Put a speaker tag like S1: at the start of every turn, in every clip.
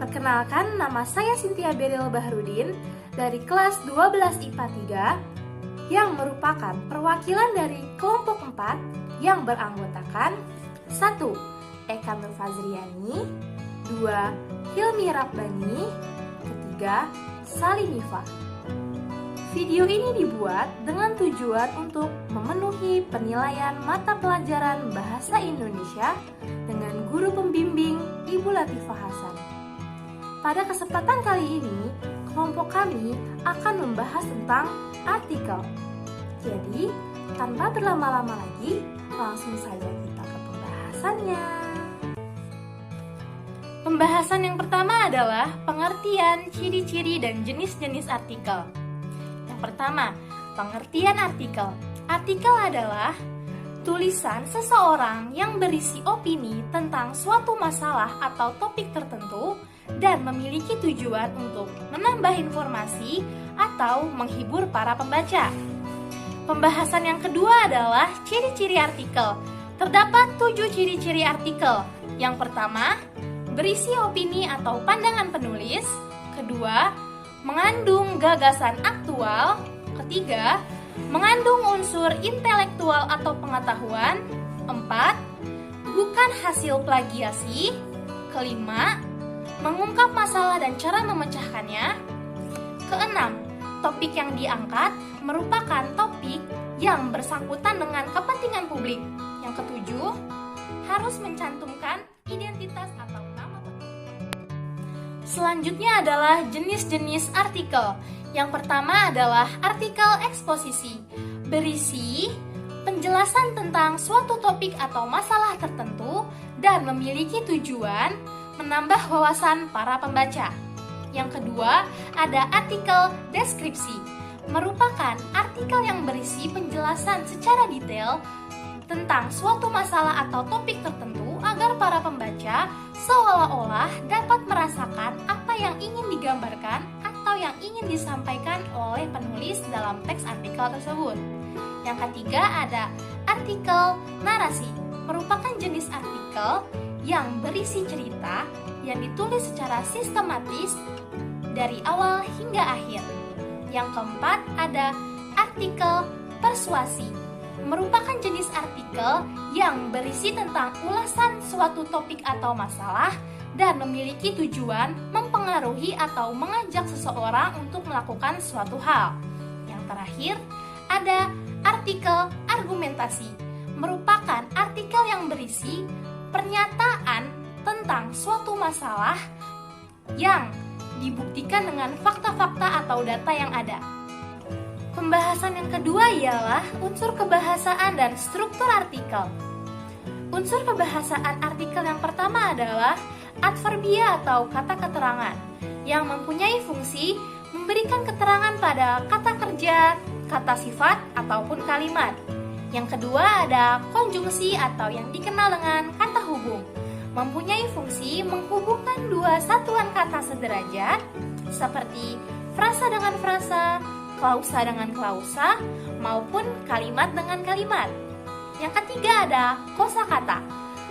S1: Perkenalkan, nama saya Cynthia Beril Baharudin dari kelas 12 IPA 3 yang merupakan perwakilan dari kelompok 4 yang beranggotakan 1. Eka Nur Fazriani, 2. Hilmi Rabbani, 3. Salinifa. Video ini dibuat dengan tujuan untuk memenuhi penilaian mata pelajaran Bahasa Indonesia dengan guru pembimbing Ibu Latifah Hasan. Pada kesempatan kali ini, kelompok kami akan membahas tentang artikel. Jadi, tanpa berlama-lama lagi, langsung saja kita ke pembahasannya. Pembahasan yang pertama adalah pengertian, ciri-ciri, dan jenis-jenis artikel. Yang pertama, pengertian artikel. Artikel adalah tulisan seseorang yang berisi opini tentang suatu masalah atau topik tertentu dan memiliki tujuan untuk menambah informasi atau menghibur para pembaca. Pembahasan yang kedua adalah ciri-ciri artikel. Terdapat 7 ciri-ciri artikel. Yang pertama, berisi opini atau pandangan penulis. Kedua, mengandung gagasan aktual. Ketiga, mengandung unsur intelektual atau pengetahuan. 4. Bukan hasil plagiasi. Kelima, mengungkap masalah dan cara memecahkannya. Keenam, topik yang diangkat merupakan topik yang bersangkutan dengan kepentingan publik. Yang ketujuh, harus mencantumkan identitas atau nama penulis. Selanjutnya adalah jenis-jenis artikel. Yang pertama adalah artikel eksposisi, berisi penjelasan tentang suatu topik atau masalah tertentu dan memiliki tujuan menambah wawasan para pembaca. Yang kedua, ada artikel deskripsi, merupakan artikel yang berisi penjelasan secara detail tentang suatu masalah atau topik tertentu agar para pembaca seolah-olah dapat merasakan apa yang ingin digambarkan atau yang ingin disampaikan oleh penulis dalam teks artikel tersebut. Yang ketiga ada artikel narasi, merupakan jenis artikel yang berisi cerita yang ditulis secara sistematis dari awal hingga akhir. Yang keempat ada artikel persuasi, merupakan jenis artikel yang berisi tentang ulasan suatu topik atau masalah dan memiliki tujuan mempengaruhi atau mengajak seseorang untuk melakukan suatu hal. Yang terakhir, ada artikel argumentasi, merupakan artikel yang berisi pernyataan tentang suatu masalah yang dibuktikan dengan fakta-fakta atau data yang ada. Pembahasan yang kedua ialah unsur kebahasaan dan struktur artikel. Unsur kebahasaan artikel yang pertama adalah adverbia atau kata keterangan yang mempunyai fungsi memberikan keterangan pada kata kerja, kata sifat, ataupun kalimat. Yang kedua ada konjungsi atau yang dikenal dengan kata hubung, mempunyai fungsi menghubungkan dua satuan kata sederajat seperti frasa dengan frasa, klausa dengan klausa, maupun kalimat dengan kalimat. Yang ketiga ada kosakata.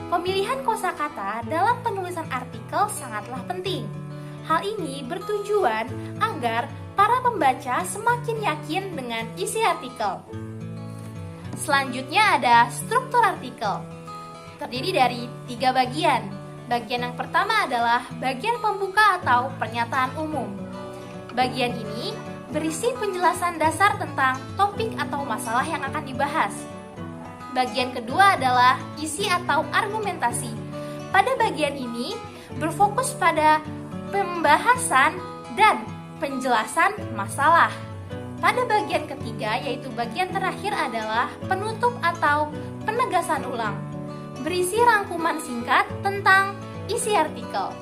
S1: Pemilihan kosakata dalam penulisan artikel sangatlah penting. Hal ini bertujuan agar para pembaca semakin yakin dengan isi artikel. Selanjutnya ada struktur artikel. Terdiri dari 3 bagian. Bagian yang pertama adalah bagian pembuka atau pernyataan umum. Bagian ini berisi penjelasan dasar tentang topik atau masalah yang akan dibahas. Bagian kedua adalah isi atau argumentasi. Pada bagian ini berfokus pada pembahasan dan penjelasan masalah. Pada bagian ketiga, yaitu bagian terakhir adalah penutup atau penegasan ulang, berisi rangkuman singkat tentang isi artikel.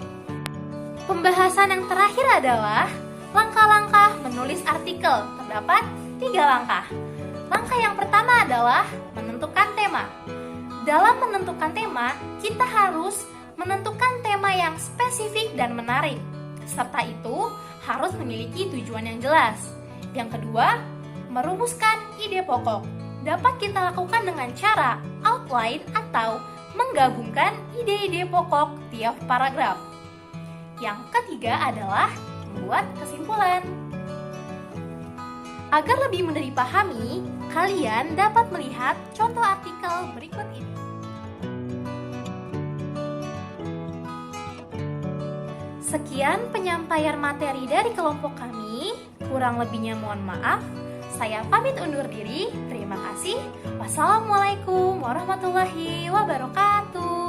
S1: Pembahasan yang terakhir adalah langkah-langkah menulis artikel. Terdapat 3 langkah. Langkah yang pertama adalah menentukan tema. Dalam menentukan tema, kita harus menentukan tema yang spesifik dan menarik. Serta itu harus memiliki tujuan yang jelas. Yang kedua, merumuskan ide pokok. Dapat kita lakukan dengan cara outline atau menggabungkan ide-ide pokok tiap paragraf. Yang ketiga adalah membuat kesimpulan. Agar lebih mudah dipahami, kalian dapat melihat contoh artikel berikut ini. Sekian penyampaian materi dari kelompok kami. Kurang lebihnya mohon maaf. Saya pamit undur diri. Terima kasih. Wassalamualaikum warahmatullahi wabarakatuh.